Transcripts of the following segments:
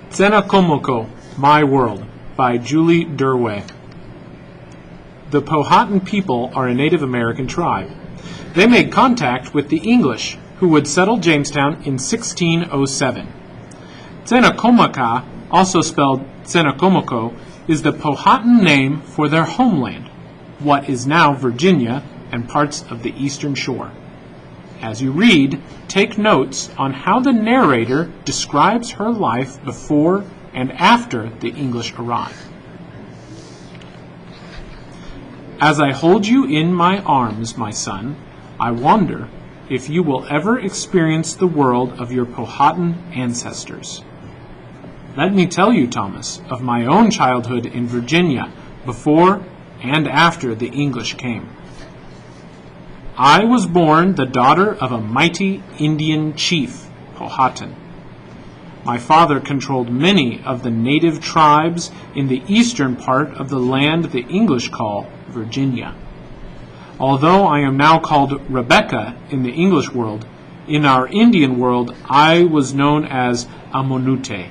Tsenacomoco My World by Julie Durway. The Powhatan people are a Native American tribe. They made contact with the English, who would settle Jamestown in 1607. Tsenacomoca, also spelled Tsenacomoco, is the Powhatan name for their homeland, what is now Virginia and parts of the Eastern Shore. As you read, take notes on how the narrator describes her life before and after the English arrived. As I hold you in my arms, my son, I wonder if you will ever experience the world of your Powhatan ancestors. Let me tell you, Thomas, of my own childhood in Virginia before and after the English came. I was born the daughter of a mighty Indian chief, Powhatan. My father controlled many of the native tribes in the eastern part of the land the English call Virginia. Although I am now called Rebecca in the English world, in our Indian world I was known as Amonute.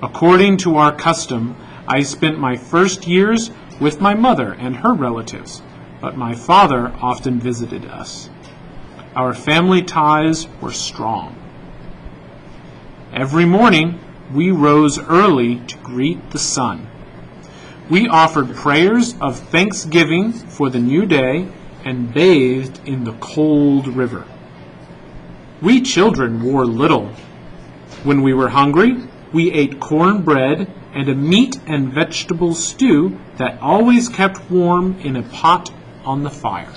According to our custom, I spent my first years with my mother and her relatives, but my father often visited us. Our family ties were strong. Every morning, we rose early to greet the sun. We offered prayers of thanksgiving for the new day and bathed in the cold river. We children wore little. When we were hungry, we ate cornbread and a meat and vegetable stew that always kept warm in a pot on the fire.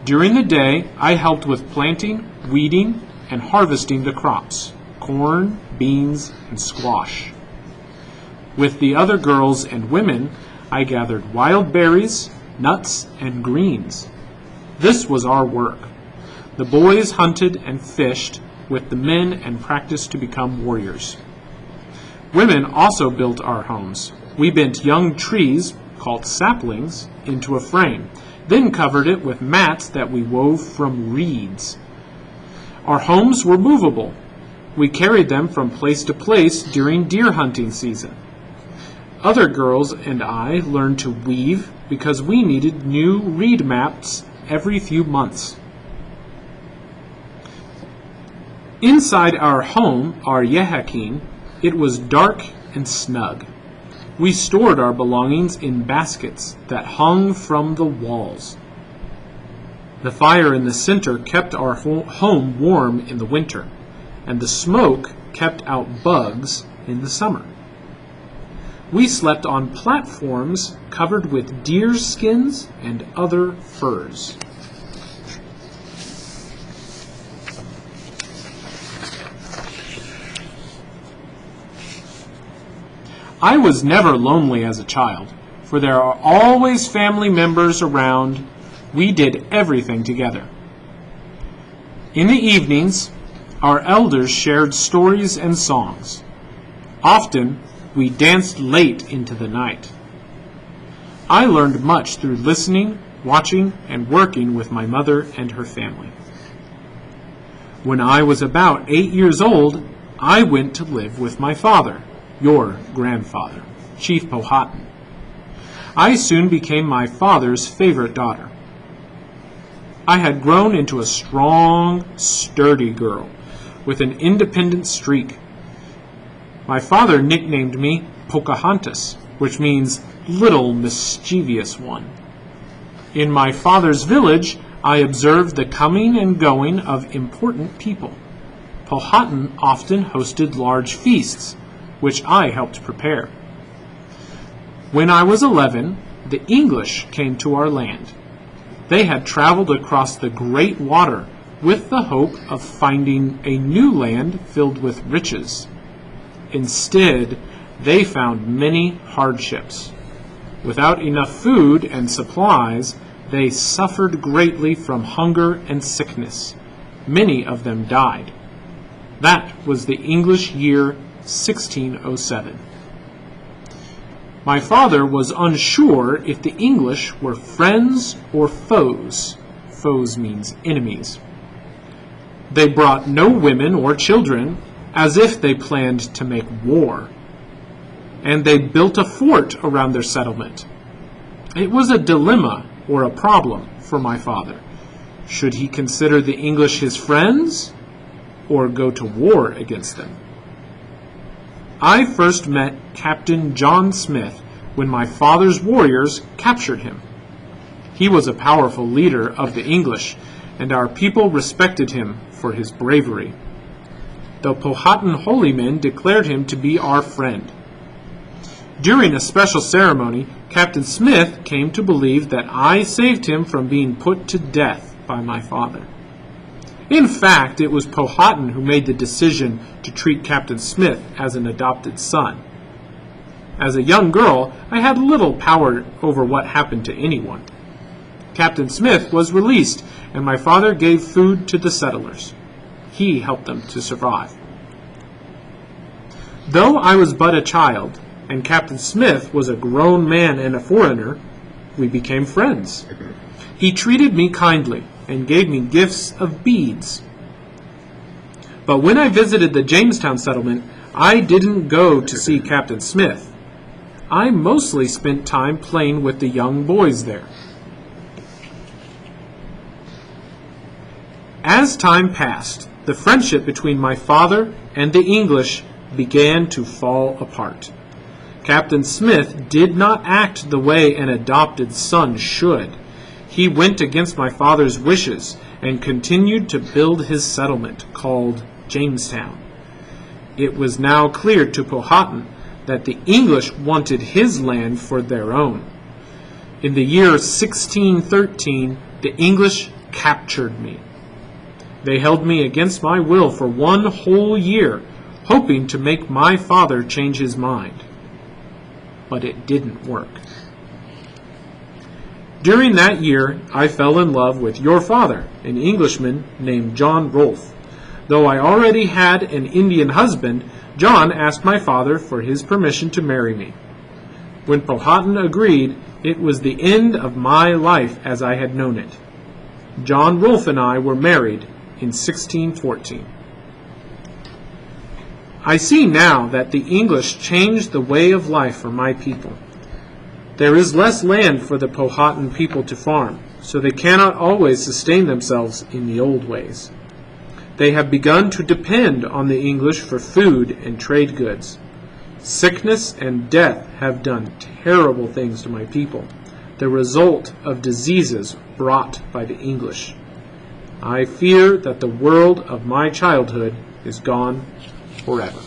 During the day, I helped with planting, weeding, and harvesting the crops, corn, beans, and squash. With the other girls and women, I gathered wild berries, nuts, and greens. This was our work. The boys hunted and fished with the men and practiced to become warriors. Women also built our homes. We bent young trees, called saplings, into a frame, then covered it with mats that we wove from reeds. Our homes were movable. We carried them from place to place during deer hunting season. Other girls and I learned to weave because we needed new reed mats every few months. Inside our home, our yehakin, it was dark and snug. We stored our belongings in baskets that hung from the walls. The fire in the center kept our home warm in the winter, and the smoke kept out bugs in the summer. We slept on platforms covered with deer skins and other furs. I was never lonely as a child, for there are always family members around. We did everything together. In the evenings, our elders shared stories and songs. Often, we danced late into the night. I learned much through listening, watching, and working with my mother and her family. When I was about 8 years old, I went to live with my father, your grandfather, Chief Powhatan. I soon became my father's favorite daughter. I had grown into a strong, sturdy girl with an independent streak. My father nicknamed me Pocahontas, which means little mischievous one. In my father's village, I observed the coming and going of important people. Powhatan often hosted large feasts, which I helped prepare. When I was 11, the English came to our land. They had traveled across the great water with the hope of finding a new land filled with riches. Instead, they found many hardships. Without enough food and supplies, they suffered greatly from hunger and sickness. Many of them died. That was the English year 1607. My father was unsure if the English were friends or foes. Foes means enemies. They brought no women or children, as if they planned to make war. And they built a fort around their settlement. It was a dilemma or a problem for my father. Should he consider the English his friends or go to war against them? I first met Captain John Smith when my father's warriors captured him. He was a powerful leader of the English, and our people respected him for his bravery. The Powhatan holy men declared him to be our friend. During a special ceremony, Captain Smith came to believe that I saved him from being put to death by my father. In fact, it was Powhatan who made the decision to treat Captain Smith as an adopted son. As a young girl, I had little power over what happened to anyone. Captain Smith was released, and my father gave food to the settlers. He helped them to survive. Though I was but a child, and Captain Smith was a grown man and a foreigner, we became friends. He treated me kindly and gave me gifts of beads. But when I visited the Jamestown settlement, I didn't go to see Captain Smith. I mostly spent time playing with the young boys there. As time passed, the friendship between my father and the English began to fall apart. Captain Smith did not act the way an adopted son should. He went against my father's wishes and continued to build his settlement, called Jamestown. It was now clear to Powhatan that the English wanted his land for their own. In the year 1613, the English captured me. They held me against my will for 1 whole year, hoping to make my father change his mind. But it didn't work. During that year, I fell in love with your father, an Englishman named John Rolfe. Though I already had an Indian husband, John asked my father for his permission to marry me. When Powhatan agreed, it was the end of my life as I had known it. John Rolfe and I were married in 1614. I see now that the English changed the way of life for my people. There is less land for the Powhatan people to farm, so they cannot always sustain themselves in the old ways. They have begun to depend on the English for food and trade goods. Sickness and death have done terrible things to my people, the result of diseases brought by the English. I fear that the world of my childhood is gone forever.